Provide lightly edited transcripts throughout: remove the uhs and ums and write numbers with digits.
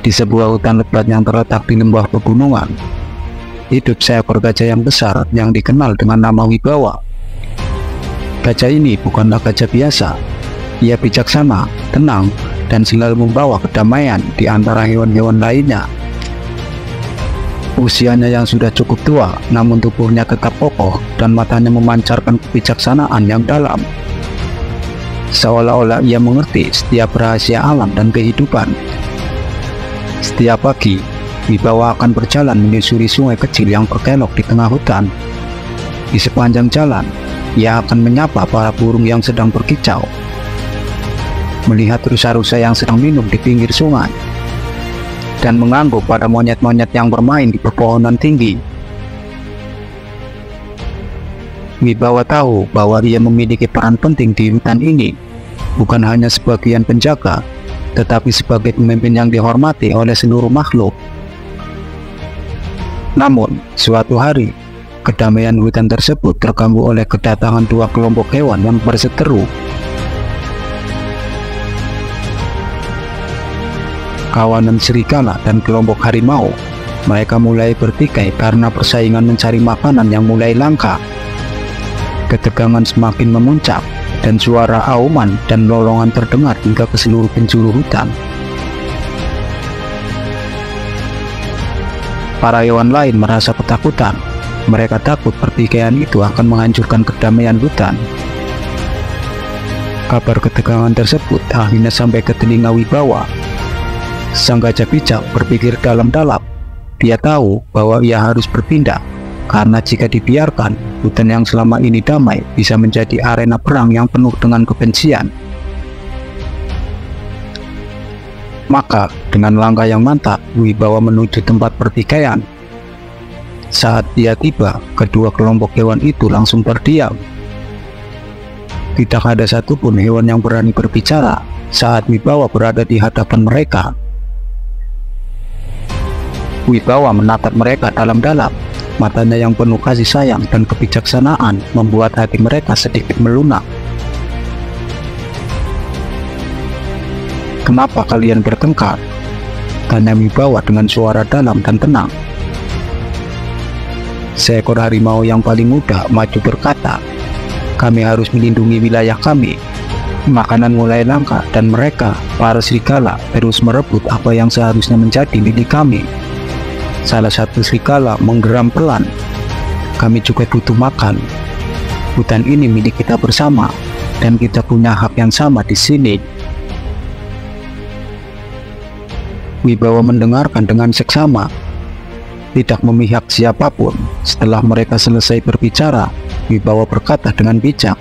Di sebuah hutan lebat yang terletak di lembah pegunungan, hidup seekor gajah yang besar yang dikenal dengan nama Wibawa. Gajah ini bukanlah gajah biasa. Ia bijaksana, tenang, dan selalu membawa kedamaian di antara hewan-hewan lainnya. Usianya yang sudah cukup tua, namun tubuhnya tetap kokoh dan matanya memancarkan kebijaksanaan yang dalam. Seolah-olah ia mengerti setiap rahasia alam dan kehidupan. Setiap pagi, Wibawa akan berjalan menyusuri sungai kecil yang berkelok di tengah hutan. Di sepanjang jalan, ia akan menyapa para burung yang sedang berkicau, melihat rusa-rusa yang sedang minum di pinggir sungai, dan mengangguk pada monyet-monyet yang bermain di pepohonan tinggi. Wibawa tahu bahwa ia memiliki peran penting di hutan ini, bukan hanya sebagai penjaga, tetapi sebagai pemimpin yang dihormati oleh seluruh makhluk. Namun, suatu hari, kedamaian hutan tersebut terganggu oleh kedatangan dua kelompok hewan yang berseteru. Kawanan serigala dan kelompok harimau. Mereka mulai bertikai karena persaingan mencari makanan yang mulai langka. Ketegangan semakin memuncak, dan suara auman dan lolongan terdengar hingga ke seluruh penjuru hutan. Para hewan lain merasa ketakutan. Mereka takut pertikaian itu akan menghancurkan kedamaian hutan. Kabar ketegangan tersebut akhirnya sampai ke telinga Wibawa. Sang gajah bijak berpikir dalam-dalam. Dia tahu bahwa ia harus bertindak, karena jika dibiarkan, hutan yang selama ini damai bisa menjadi arena perang yang penuh dengan kebencian. Maka, dengan langkah yang mantap, Wibawa menuju tempat pertikaian. Saat dia tiba, kedua kelompok hewan itu langsung terdiam. Tidak ada satupun hewan yang berani berbicara saat Wibawa berada di hadapan mereka. Wibawa menatap mereka dalam-dalam. Matanya yang penuh kasih sayang dan kebijaksanaan membuat hati mereka sedikit melunak. "Kenapa kalian bertengkar?" tanya Wibawa dengan suara dalam dan tenang. Seekor harimau yang paling muda maju berkata, "Kami harus melindungi wilayah kami. Makanan mulai langka dan mereka, para serigala, terus merebut apa yang seharusnya menjadi milik kami." Salah satu serigala menggeram pelan, "Kami juga butuh makan. Hutan ini milik kita bersama, dan kita punya hak yang sama di sini." Wibawa mendengarkan dengan seksama, tidak memihak siapapun. Setelah mereka selesai berbicara, Wibawa berkata dengan bijak,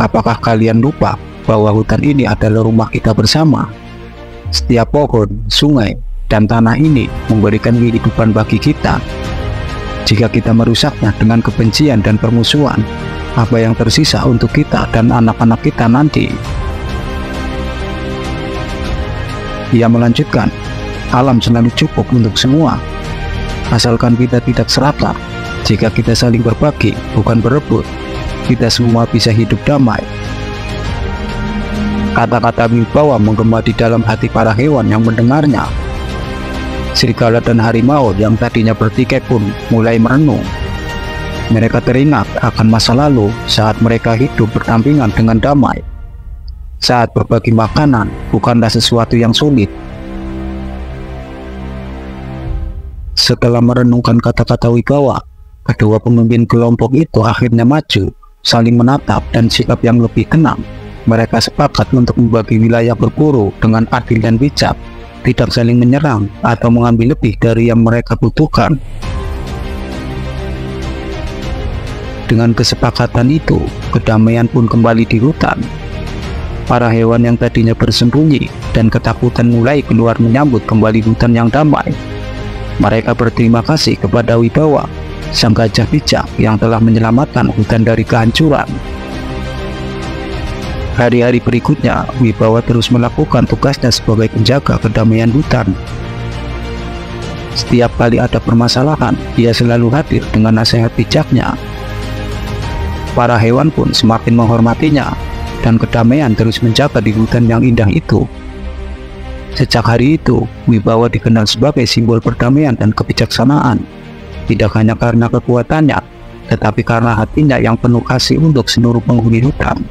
"Apakah kalian lupa bahwa hutan ini adalah rumah kita bersama? Setiap pohon, sungai, dan tanah ini memberikan kehidupan bagi kita. Jika kita merusaknya dengan kebencian dan permusuhan, apa yang tersisa untuk kita dan anak-anak kita nanti?" Ia melanjutkan, "Alam selalu cukup untuk semua, asalkan kita tidak serakah. Jika kita saling berbagi, bukan berebut, kita semua bisa hidup damai." Kata-kata Wibawa menggema di dalam hati para hewan yang mendengarnya. Serigala dan harimau yang tadinya bertikai pun mulai merenung. Mereka teringat akan masa lalu saat mereka hidup berdampingan dengan damai. Saat berbagi makanan bukanlah sesuatu yang sulit. Setelah merenungkan kata-kata Wibawa, kedua pemimpin kelompok itu akhirnya maju, saling menatap dan sikap yang lebih tenang. Mereka sepakat untuk membagi wilayah berburu dengan adil dan bijak, tidak saling menyerang atau mengambil lebih dari yang mereka butuhkan. Dengan kesepakatan itu, kedamaian pun kembali di hutan. Para hewan yang tadinya bersembunyi dan ketakutan mulai keluar menyambut kembali hutan yang damai. Mereka berterima kasih kepada Wibawa, sang gajah bijak yang telah menyelamatkan hutan dari kehancuran. Hari-hari berikutnya, Wibawa terus melakukan tugasnya sebagai penjaga kedamaian hutan. Setiap kali ada permasalahan, ia selalu hadir dengan nasihat bijaknya. Para hewan pun semakin menghormatinya, dan kedamaian terus menjaga di hutan yang indah itu. Sejak hari itu, Wibawa dikenal sebagai simbol perdamaian dan kebijaksanaan, tidak hanya karena kekuatannya, tetapi karena hatinya yang penuh kasih untuk seluruh penghuni hutan.